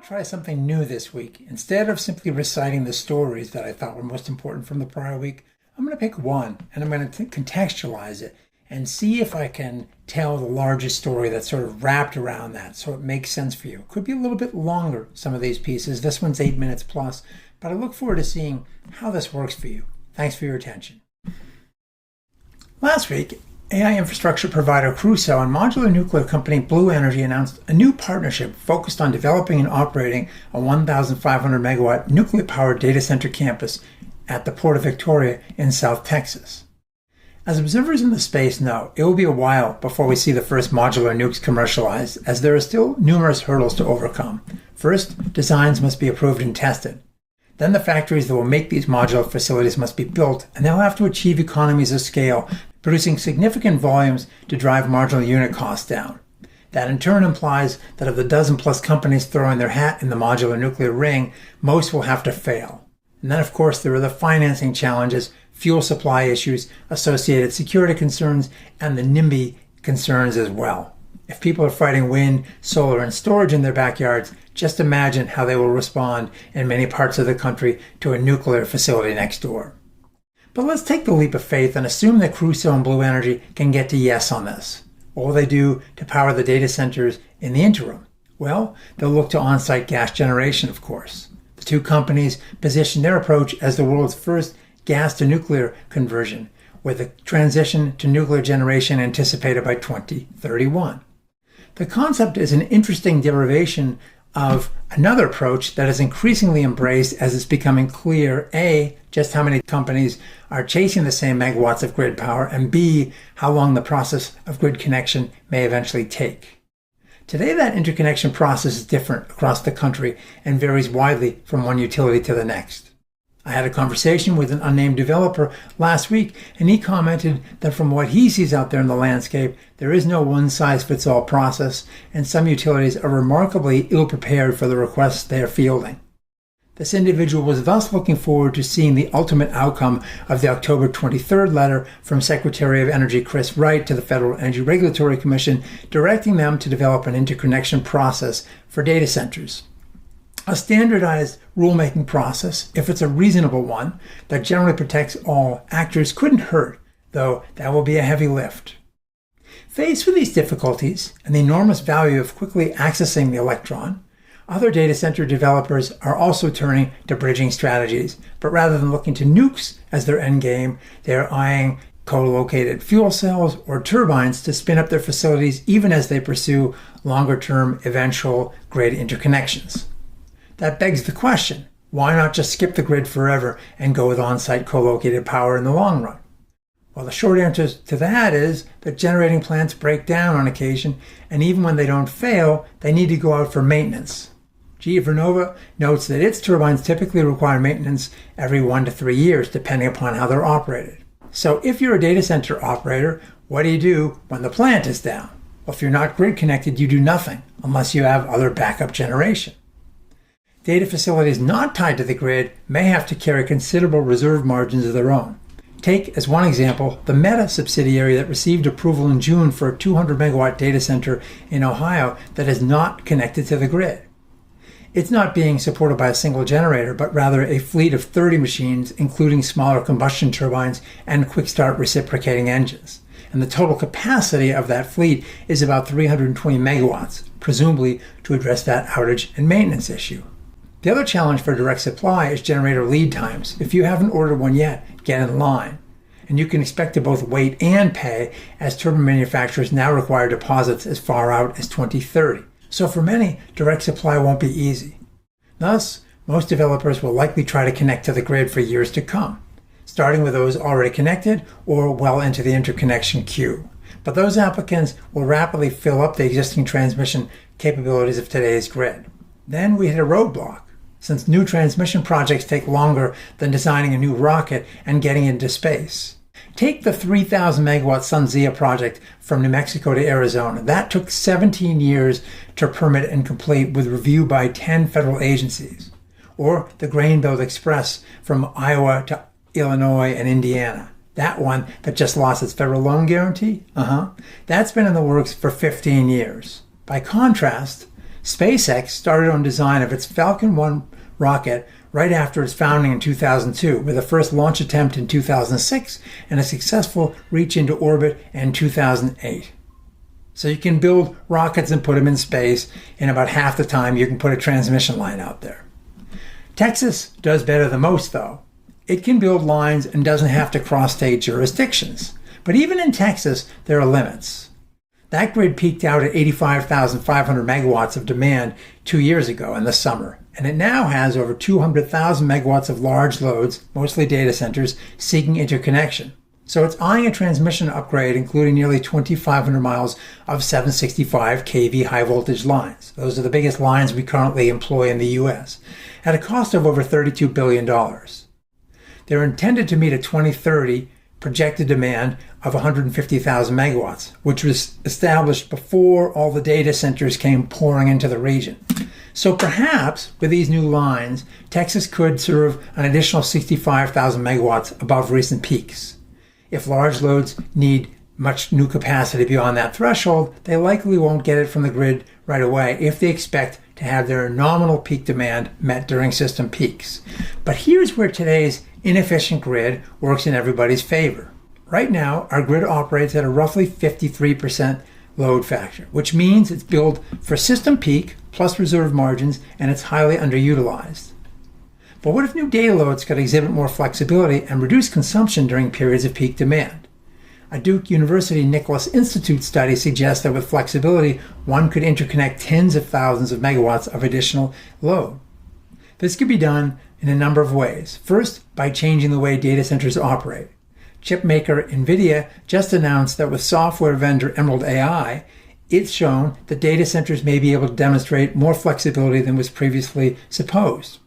try something new this week. Instead of simply reciting the stories that I thought were most important from the prior week, I'm going to pick one and I'm going to contextualize it and see if I can tell the largest story that's sort of wrapped around that so it makes sense for you. It could be a little bit longer, some of these pieces. This one's 8 minutes plus, but I look forward to seeing how this works for you. Thanks for your attention. Last week, AI infrastructure provider Crusoe and modular nuclear company Blue Energy announced a new partnership focused on developing and operating a 1,500 megawatt nuclear-powered data center campus at the Port of Victoria in South Texas. As observers in the space know, it will be a while before we see the first modular nukes commercialized, as there are still numerous hurdles to overcome. First, designs must be approved and tested. Then the factories that will make these modular facilities must be built, and they'll have to achieve economies of scale, producing significant volumes to drive marginal unit costs down. That in turn implies that of the dozen plus companies throwing their hat in the modular nuclear ring, most will have to fail. And then of course there are the financing challenges, fuel supply issues, associated security concerns, and the NIMBY concerns as well. If people are fighting wind, solar, and storage in their backyards, just imagine how they will respond in many parts of the country to a nuclear facility next door. But let's take the leap of faith and assume that Crusoe and Blue Energy can get to yes on this. What will they do to power the data centers in the interim? Well, they'll look to on-site gas generation, of course. The two companies position their approach as the world's first gas-to-nuclear conversion, with a transition to nuclear generation anticipated by 2031. The concept is an interesting derivation of another approach that is increasingly embraced as it's becoming clear, A, just how many companies are chasing the same megawatts of grid power, and B, how long the process of grid connection may eventually take. Today, that interconnection process is different across the country and varies widely from one utility to the next. I had a conversation with an unnamed developer last week, and he commented that from what he sees out there in the landscape, there is no one-size-fits-all process, and some utilities are remarkably ill-prepared for the requests they are fielding. This individual was thus looking forward to seeing the ultimate outcome of the October 23rd letter from Secretary of Energy Chris Wright to the Federal Energy Regulatory Commission, directing them to develop an interconnection process for data centers. A standardized rulemaking process, if it's a reasonable one, that generally protects all actors couldn't hurt, though that will be a heavy lift. Faced with these difficulties and the enormous value of quickly accessing the electron, other data center developers are also turning to bridging strategies, but rather than looking to nukes as their endgame, they are eyeing co-located fuel cells or turbines to spin up their facilities even as they pursue longer-term eventual grid interconnections. That begs the question, why not just skip the grid forever and go with on-site co-located power in the long run? Well, the short answer to that is that generating plants break down on occasion, and even when they don't fail, they need to go out for maintenance. GE Vernova notes that its turbines typically require maintenance every 1 to 3 years, depending upon how they're operated. So if you're a data center operator, what do you do when the plant is down? Well, if you're not grid connected, you do nothing, unless you have other backup generation. Data facilities not tied to the grid may have to carry considerable reserve margins of their own. Take, as one example, the Meta subsidiary that received approval in June for a 200 megawatt data center in Ohio that is not connected to the grid. It's not being supported by a single generator, but rather a fleet of 30 machines, including smaller combustion turbines and quick-start reciprocating engines. And the total capacity of that fleet is about 320 megawatts, presumably to address that outage and maintenance issue. The other challenge for direct supply is generator lead times. If you haven't ordered one yet, get in line. And you can expect to both wait and pay, as turbine manufacturers now require deposits as far out as 2030. So for many, direct supply won't be easy. Thus, most developers will likely try to connect to the grid for years to come, starting with those already connected or well into the interconnection queue. But those applicants will rapidly fill up the existing transmission capabilities of today's grid. Then we hit a roadblock, since new transmission projects take longer than designing a new rocket and getting into space. Take the 3,000 megawatt SunZia project from New Mexico to Arizona. That took 17 years to permit and complete, with review by 10 federal agencies. Or the Grain Belt Express from Iowa to Illinois and Indiana. That one that just lost its federal loan guarantee? That's been in the works for 15 years. By contrast, SpaceX started on design of its Falcon 1 rocket right after its founding in 2002, with a first launch attempt in 2006 and a successful reach into orbit in 2008. So you can build rockets and put them in space in about half the time you can put a transmission line out there. Texas does better than most, though. It can build lines and doesn't have to cross state jurisdictions. But even in Texas, there are limits. That grid peaked out at 85,500 megawatts of demand 2 years ago in the summer, and it now has over 200,000 megawatts of large loads, mostly data centers, seeking interconnection. So it's eyeing a transmission upgrade, including nearly 2,500 miles of 765 kV high voltage lines. Those are the biggest lines we currently employ in the U.S., at a cost of over $32 billion. They're intended to meet a 2030 projected demand of 150,000 megawatts, which was established before all the data centers came pouring into the region. So perhaps with these new lines, Texas could serve an additional 65,000 megawatts above recent peaks. If large loads need much new capacity beyond that threshold, they likely won't get it from the grid right away if they expect to have their nominal peak demand met during system peaks. But here's where today's inefficient grid works in everybody's favor. Right now, our grid operates at a roughly 53% load factor, which means it's billed for system peak plus reserve margins, and it's highly underutilized. But what if new data loads could exhibit more flexibility and reduce consumption during periods of peak demand? A Duke University Nicholas Institute study suggests that with flexibility, one could interconnect tens of thousands of megawatts of additional load. This could be done in a number of ways. First, by changing the way data centers operate. Chip maker NVIDIA just announced that with software vendor Emerald AI, it's shown that data centers may be able to demonstrate more flexibility than was previously supposed.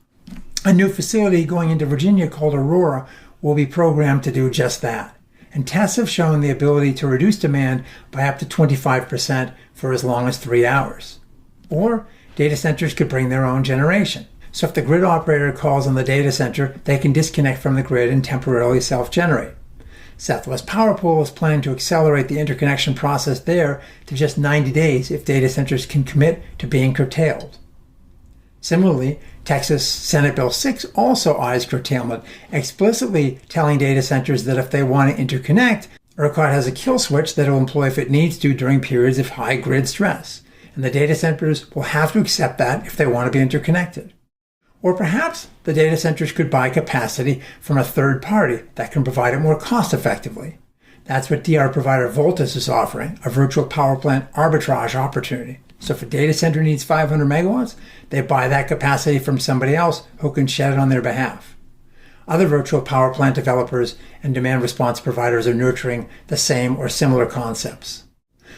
A new facility going into Virginia called Aurora will be programmed to do just that. And tests have shown the ability to reduce demand by up to 25% for as long as 3 hours. Or data centers could bring their own generation. So if the grid operator calls on the data center, they can disconnect from the grid and temporarily self-generate. Southwest Power Pool is planning to accelerate the interconnection process there to just 90 days if data centers can commit to being curtailed. Similarly, Texas Senate Bill 6 also eyes curtailment, explicitly telling data centers that if they want to interconnect, ERCOT has a kill switch that it will employ if it needs to during periods of high grid stress, and the data centers will have to accept that if they want to be interconnected. Or perhaps the data centers could buy capacity from a third party that can provide it more cost effectively. That's what DR provider Voltus is offering, a virtual power plant arbitrage opportunity. So if a data center needs 500 megawatts, they buy that capacity from somebody else who can shed it on their behalf. Other virtual power plant developers and demand response providers are nurturing the same or similar concepts.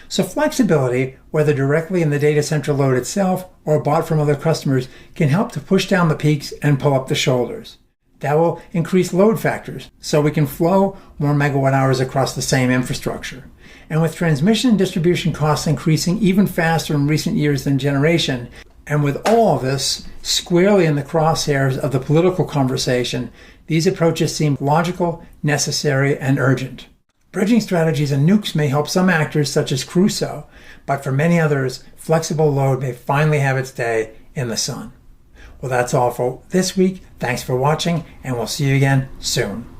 So flexibility, whether directly in the data center load itself or bought from other customers, can help to push down the peaks and pull up the shoulders. That will increase load factors, so we can flow more megawatt hours across the same infrastructure. And with transmission and distribution costs increasing even faster in recent years than generation, and with all of this squarely in the crosshairs of the political conversation, these approaches seem logical, necessary, and urgent. Bridging strategies and nukes may help some actors such as Crusoe, but for many others, flexible load may finally have its day in the sun. Well, that's all for this week. Thanks for watching, and we'll see you again soon.